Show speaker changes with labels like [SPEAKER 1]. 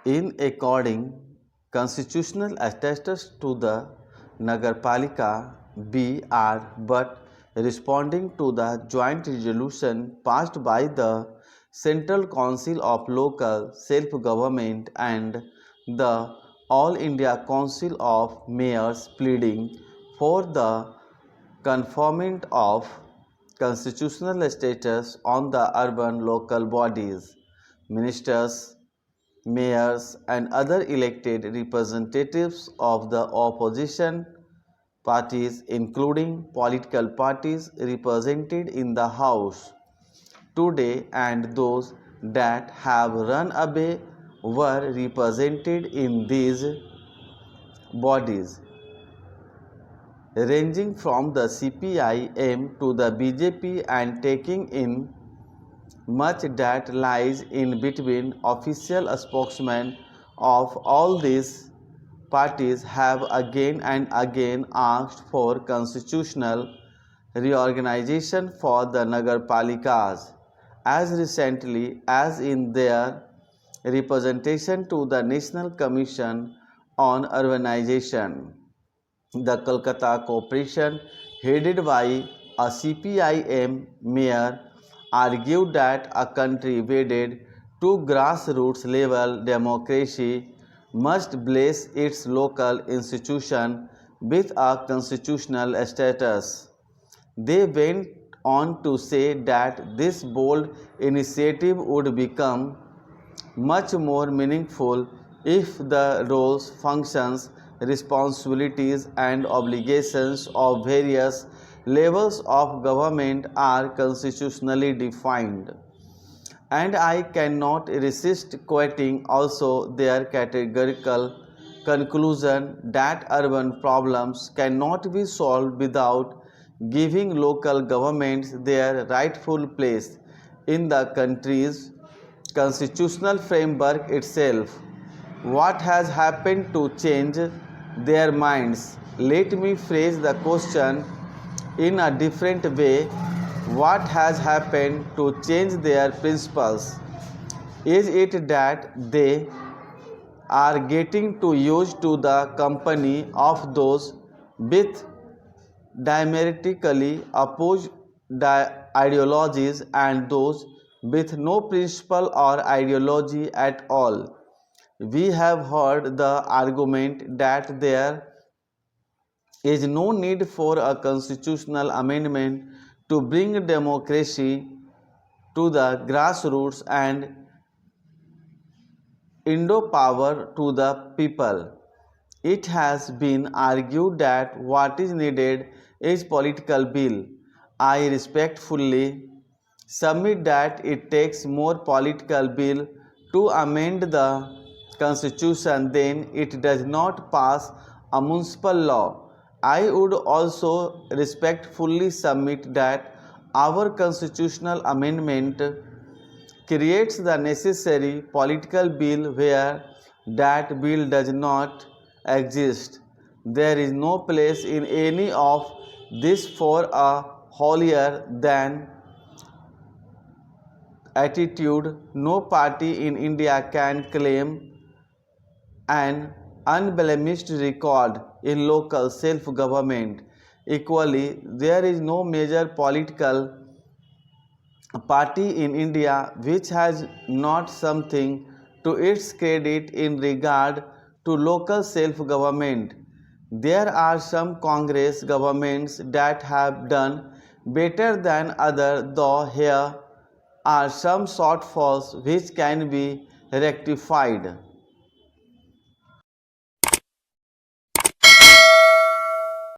[SPEAKER 1] in according constitutional status to the Nagarpalika B.R. but responding to the joint resolution passed by the Central Council of Local Self-Government and the All India Council of Mayors pleading for the conferment of constitutional status on the urban local bodies, ministers, mayors, and other elected representatives of the opposition parties, including political parties represented in the House today and those that have run away were represented in these bodies, ranging from the CPIM to the BJP and taking in much that lies in between. Official spokesmen of all these parties have again and again asked for constitutional reorganization for the Nagarpalikas as recently as in their representation to the National Commission on Urbanization. The Kolkata Corporation, headed by a CPIM mayor, argued that a country wedded to grassroots level democracy must bless its local institution with a constitutional status. They went on to say that this bold initiative would become much more meaningful if the roles, functions, responsibilities, and obligations of various levels of government are constitutionally defined. And I cannot resist quoting also their categorical conclusion that urban problems cannot be solved without giving local governments their rightful place in the country's constitutional framework itself. What has happened to change their minds? Let me phrase the question in a different way. What has happened to change their principles? Is it that they are getting too used to the company of those with diametrically opposed ideologies and those with no principle or ideology at all? We have heard the argument that there is no need for a constitutional amendment to bring democracy to the grassroots and power to the people. It has been argued that what is needed is political will. I respectfully submit that it takes more political will to amend the constitution than it does not pass a municipal law. I would also respectfully submit that our constitutional amendment creates the necessary political will where that will does not exist. There is no place in any of this for a holier than attitude. No party in India can claim an unblemished record in local self-government. Equally, there is no major political party in India which has not something to its credit in regard to local self-government. There are some Congress governments that have done better than others, though here are some shortfalls which can be rectified.